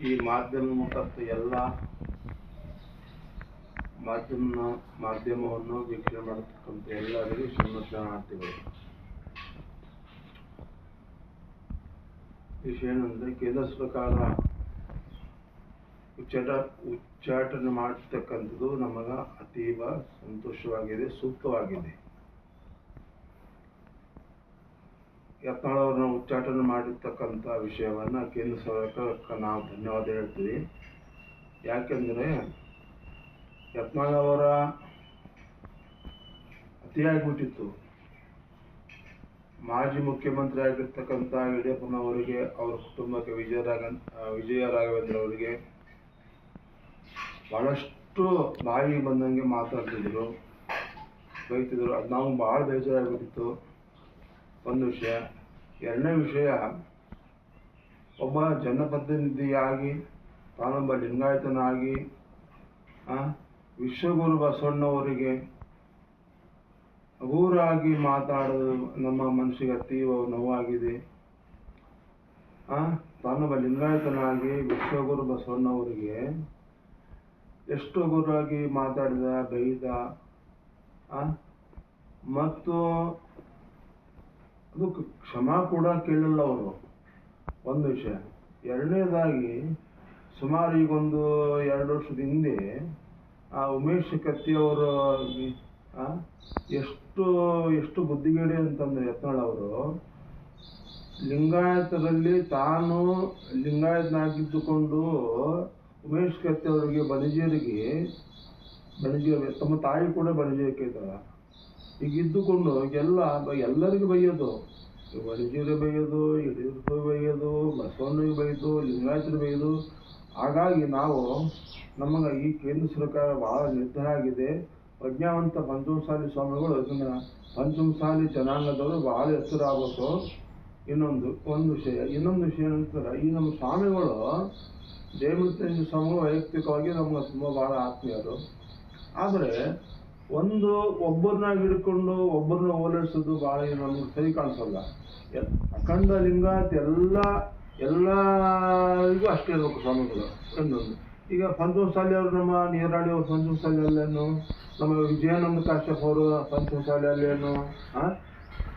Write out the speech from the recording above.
ಈ ಮಾಧ್ಯಮ ಮುಖಾಂತರ ಎಲ್ಲ ಮಾಧ್ಯಮವನ್ನು ವೀಕ್ಷಣೆ ಮಾಡತಕ್ಕಂಥ ಎಲ್ಲರಿಗೂ ಶರಣಾರ್ಥಿಗಳು. ವಿಷಯ ಏನಂದ್ರೆ, ಕೇಂದ್ರ ಸರ್ಕಾರ ಉಚ್ಚಾಟನೆ ಮಾಡತಕ್ಕಂಥದ್ದು ನಮಗ ಅತೀವ ಸಂತೋಷವಾಗಿದೆ, ಸೂಕ್ತವಾಗಿದೆ. ಯತ್ನಾಳ್ ಅವ್ರನ್ನ ಉಚ್ಚಾಟನೆ ಮಾಡಿರ್ತಕ್ಕಂಥ ವಿಷಯವನ್ನ ಕೇಂದ್ರ ಸರ್ಕಾರಕ್ಕೆ ನಾವು ಧನ್ಯವಾದ ಹೇಳ್ತೀವಿ. ಯಾಕೆಂದ್ರೆ ಯತ್ನಾಳ್ ಅವರ ಅತಿಯಾಗಿಬಿಟ್ಟಿತ್ತು. ಮಾಜಿ ಮುಖ್ಯಮಂತ್ರಿ ಆಗಿರ್ತಕ್ಕಂಥ ಯಡಿಯೂರಪ್ಪನವರಿಗೆ, ಅವರ ಕುಟುಂಬಕ್ಕೆ, ವಿಜಯ ರಾಘವೇಂದ್ರ ಅವರಿಗೆ ಬಹಳಷ್ಟು ಬಾಯಿಗೆ ಬಂದಂಗೆ ಮಾತಾಡ್ತಿದ್ರು, ಬೈತಿದ್ರು. ಅದು ನಾವು ಭಾಳ ಬೇಜಾರಾಗ್ಬಿಟ್ಟಿತ್ತು. ಒಂದು ವಿಷಯ. ಎರಡನೇ ವಿಷಯ, ಒಬ್ಬ ಜನಪ್ರತಿನಿಧಿಯಾಗಿ, ತಾನೊಬ್ಬ ಲಿಂಗಾಯತನಾಗಿ ವಿಶ್ವಗುರು ಬಸವಣ್ಣವರಿಗೆ ಹಗೂರಾಗಿ ಮಾತಾಡೋದು ನಮ್ಮ ಮನಸ್ಸಿಗೆ ಅತೀವ ನೋವಾಗಿದೆ. ತಾನೊಬ್ಬ ಲಿಂಗಾಯತನಾಗಿ ವಿಶ್ವಗುರು ಬಸವಣ್ಣವರಿಗೆ ಎಷ್ಟು ಹಗುರಾಗಿ ಮಾತಾಡಿದ, ಬೈದ, ಮತ್ತು ಅದು ಕ್ಷಮಾ ಕೂಡ ಕೇಳಲ್ಲ ಅವರು. ಒಂದು ವಿಷಯ. ಎರಡನೇದಾಗಿ, ಸುಮಾರು ಈಗೊಂದು 2 ವರ್ಷದ ಹಿಂದೆ ಉಮೇಶ್ ಕತ್ತಿ ಅವರು ಎಷ್ಟು ಬುದ್ಧಿಗೇಡಿ ಅಂತಂದ್ರೆ, ಯತ್ನಾಳ್ ಅವರು ಲಿಂಗಾಯತರಲ್ಲಿ ತಾನು ಲಿಂಗಾಯತನಾಗಿದ್ದುಕೊಂಡು ಉಮೇಶ್ ಕತ್ತಿ ಅವರಿಗೆ ಬಣಜಿಯರಿಗೆ ತಮ್ಮ ತಾಯಿ ಕೂಡ ಬಣಜಿಯಕ್ಕೆ ಇದ್ದಾರ, ಈಗ ಇದ್ದುಕೊಂಡು ಎಲ್ಲರಿಗೂ ಬೈಯೋದು, ಬಣಜಿಯರಿಗೆ ಬೈಯೋದು, ಯಡಿಯೂರಪ್ಪ ಬೈಯೋದು, ಬಸವಣ್ಣಗೆ ಬೈಯೋದು, ಲಿಂಗಾಯತರಿಗೆ ಬೈಯೋದು. ಹಾಗಾಗಿ ನಮಗೆ ಈ ಕೇಂದ್ರ ಸರ್ಕಾರ ಬಹಳ ನಿರ್ಧಾರ ಆಗಿದೆ. ಪ್ರಜ್ಞಾವಂತ ಪಂಚಮಸಾಲಿ ಸ್ವಾಮಿಗಳು ಇದನ್ನ ಪಂಚಮಸಾಲಿ ಜನಾಂಗದವರು ಬಹಳ ಹೆಸರಾಗಬೇಕು. ಒಂದು ವಿಷಯ. ಇನ್ನೊಂದು ವಿಷಯ ಏನಂತಾರೆ, ಈ ನಮ್ಮ ಸ್ವಾಮಿಗಳು ಜಯಮೃತ್ಯುಂಜಯ ಸ್ವಾಮಿಗಳು ವೈಯಕ್ತಿಕವಾಗಿ ನಮ್ಗೆ ತುಂಬ ಬಹಳ ಆತ್ಮೀಯರು. ಆದರೆ ಒಬ್ಬರನ್ನ ಹಿಡ್ಕೊಂಡು ಒಬ್ಬರನ್ನ ಓಲೈಸೋದು ಭಾಳ ನಮ್ಗೆ ಸರಿ ಕಾಣಿಸಲ್ಲ. ಅಖಂಡ ಲಿಂಗಾಯತ್ ಎಲ್ಲರಿಗೂ ಅಷ್ಟೇ ಇರಬೇಕು ಸ್ವಾಮಿಗಳು. ಇನ್ನೊಂದು, ಈಗ ಪಂಚಮಸಾಲಿ ಅವರು, ನಮ್ಮ ನೀರಾಳಿ ಅವರು ಪಂಚಮಸಾಲಿ ಅಲ್ಲೇನು, ನಮ್ಮ ವಿಜಯಾನಂದ ಕಾಶ್ಯಪ್ ಅವರು ಪಂಚಮಸಾಲಿ ಅಲ್ಲೇನು,